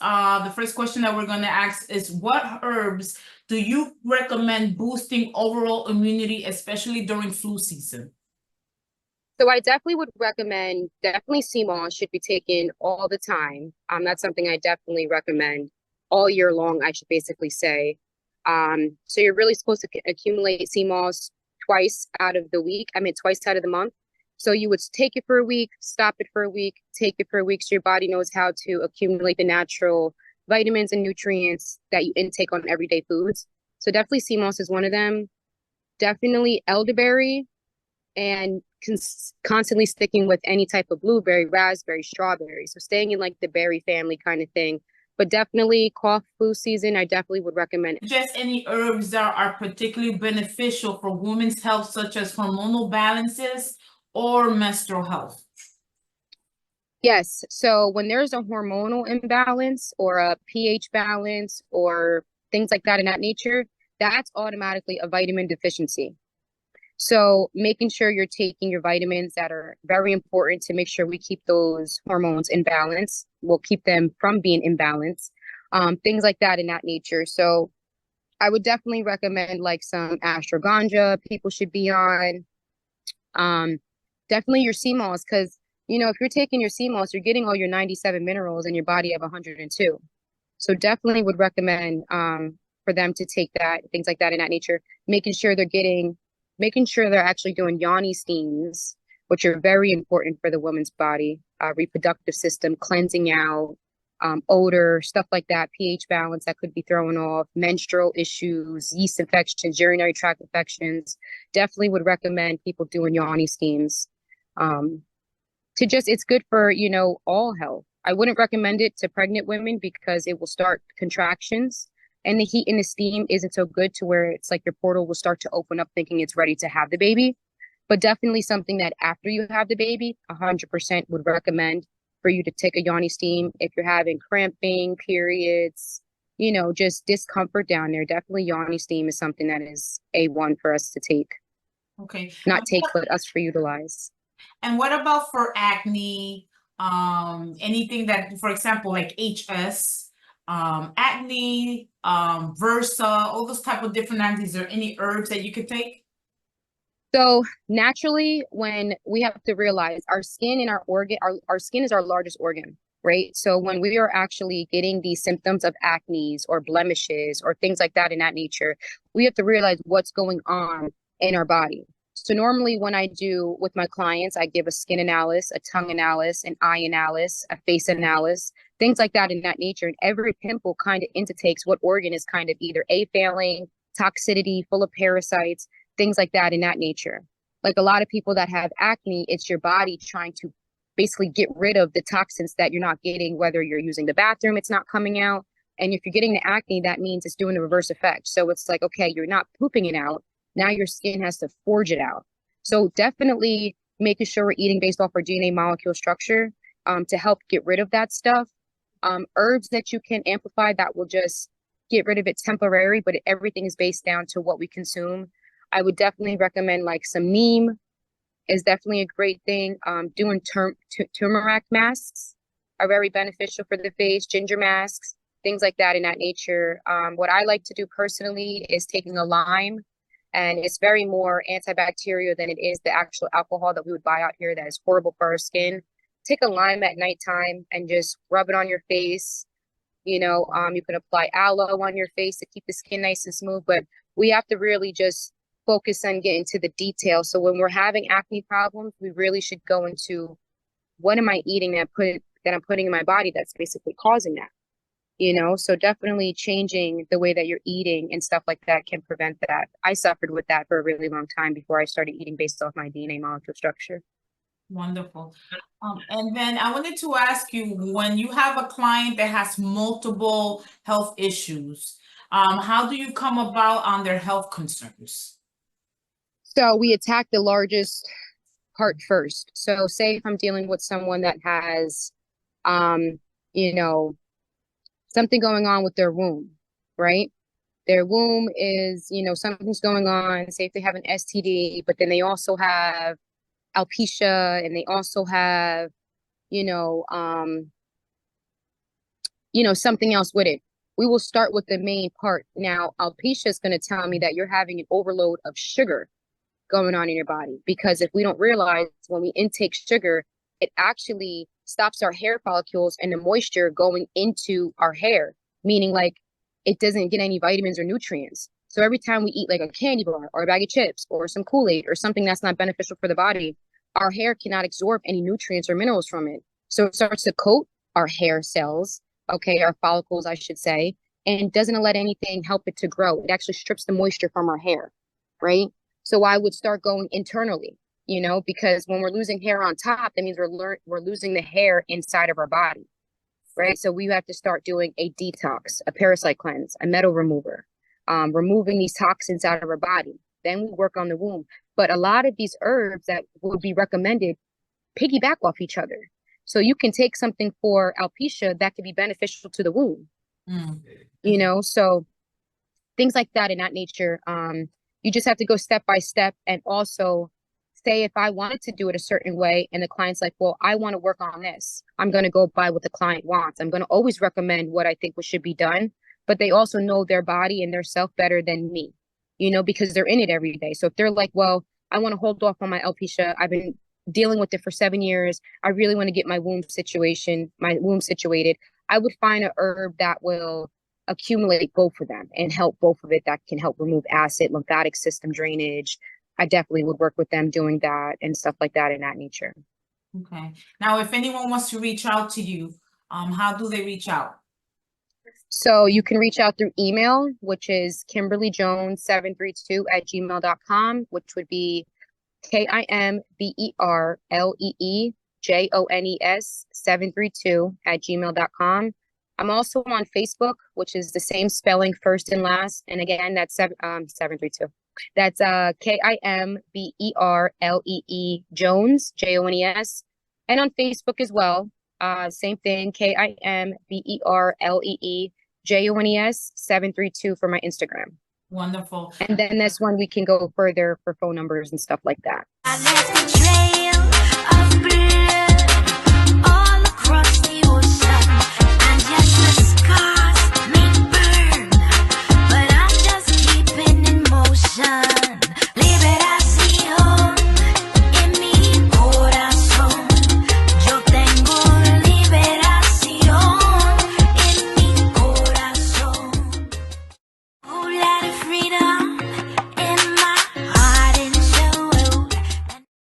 the first question that we're going to ask is, what herbs do you recommend boosting overall immunity, especially during flu season? So I definitely would recommend, definitely sea moss should be taken all the time. That's something I definitely recommend all year long, I should basically say. So you're really supposed to accumulate sea moss twice out of the week. I mean, twice out of the month. So you would take it for a week, stop it for a week, take it for a week, so your body knows how to accumulate the natural vitamins and nutrients that you intake on everyday foods. So definitely sea moss is one of them. Definitely elderberry, and constantly sticking with any type of blueberry, raspberry, strawberry. So staying in like the berry family kind of thing. But definitely cough, flu season, I definitely would recommend it. Just any herbs that are particularly beneficial for women's health, such as hormonal balances or menstrual health? Yes. So when there's a hormonal imbalance or a pH balance or things like that in that nature, that's automatically a vitamin deficiency. So making sure you're taking your vitamins that are very important to make sure we keep those hormones in balance. We'll keep them from being imbalanced. Things like that in that nature. So I would definitely recommend like some ashwagandha people should be on. Definitely your sea moss, because if you're taking your sea moss, you're getting all your 97 minerals in your body of 102. So definitely would recommend for them to take that, things like that in that nature, making sure they're actually doing yoni steams, which are very important for the woman's body, reproductive system, cleansing out, odor, stuff like that, pH balance that could be thrown off, menstrual issues, yeast infections, urinary tract infections. Definitely would recommend people doing yoni steams. It's good for, all health. I wouldn't recommend it to pregnant women because it will start contractions, and the heat in the steam isn't so good to where it's like your portal will start to open up thinking it's ready to have the baby. But definitely something that after you have the baby, 100% would recommend for you to take a yoni steam if you're having cramping, periods, just discomfort down there. Definitely yoni steam is something that is A1 for us to take. Okay. Not take, but us for utilize. And what about for acne? Anything that, for example, like HS, acne, Versa, all those type of different acne. Is there any herbs that you could take? So naturally, when we have to realize our skin and our organ, our skin is our largest organ, right? So when we are actually getting these symptoms of acne or blemishes or things like that in that nature, we have to realize what's going on in our body. So normally when I do with my clients, I give a skin analysis, a tongue analysis, an eye analysis, a face analysis, things like that in that nature. And every pimple kind of indicates what organ is kind of either A failing, toxicity, full of parasites, things like that in that nature. Like a lot of people that have acne, it's your body trying to basically get rid of the toxins that you're not getting, whether you're using the bathroom, it's not coming out. And if you're getting the acne, that means it's doing the reverse effect. So it's like, okay, you're not pooping it out. Now your skin has to forge it out. So definitely making sure we're eating based off our DNA molecule structure to help get rid of that stuff. Herbs that you can amplify that will just get rid of it temporary, but everything is based down to what we consume. I would definitely recommend like some neem is definitely a great thing. Doing turmeric masks are very beneficial for the face, ginger masks, things like that in that nature. What I like to do personally is taking a lime, and it's very more antibacterial than it is the actual alcohol that we would buy out here that is horrible for our skin. Take a lime at nighttime and just rub it on your face. You can apply aloe on your face to keep the skin nice and smooth, but we have to really just focus on getting to the detail. So when we're having acne problems, we really should go into what am I eating that I'm putting in my body that's basically causing that. So definitely changing the way that you're eating and stuff like that can prevent that. I suffered with that for a really long time before I started eating based off my DNA molecule structure. Wonderful. And then I wanted to ask you, when you have a client that has multiple health issues, how do you come about on their health concerns? So we attack the largest part first. So say if I'm dealing with someone that has, you know, something going on with their womb, right? Their womb is, something's going on. Say if they have an STD, but then they also have alopecia and they also have, you know, something else with it. We will start with the main part. Now, alopecia is going to tell me that you're having an overload of sugar going on in your body, because if we don't realize, when we intake sugar, it actually stops our hair follicles and the moisture going into our hair, meaning like it doesn't get any vitamins or nutrients. So every time we eat like a candy bar or a bag of chips or some Kool-Aid or something that's not beneficial for the body, our hair cannot absorb any nutrients or minerals from it. So it starts to coat our hair cells, okay, our follicles, I should say, and doesn't let anything help it to grow. It actually strips the moisture from our hair, right? So I would start going internally, because when we're losing hair on top, that means we're losing the hair inside of our body, right? So we have to start doing a detox, a parasite cleanse, a metal remover, removing these toxins out of our body. Then we work on the womb. But a lot of these herbs that would be recommended piggyback off each other. So you can take something for alopecia that could be beneficial to the womb, so things like that in that nature. You just have to go step by step, and also say, if I wanted to do it a certain way and the client's like, well, I want to work on this, I'm going to go by what the client wants. I'm going to always recommend what I think should be done, but they also know their body and their self better than me, because they're in it every day. So if they're like, well, I want to hold off on my alopecia, I've been dealing with it for 7 years, I really want to get my womb situated, I would find a herb that will accumulate both of them and help both of it, that can help remove acid, lymphatic system drainage. I definitely would work with them doing that and stuff like that in that nature. Okay. Now, if anyone wants to reach out to you, how do they reach out? So you can reach out through email, which is KimberleeJones732@gmail.com, which would be KimberleeJones732@gmail.com. I'm also on Facebook, which is the same spelling, first and last. And again, that's 732. That's Kimberlee Jones, Jones. And on Facebook as well. Same thing, KimberleeJones 732 for my Instagram. Wonderful. And then that's when we can go further for phone numbers and stuff like that.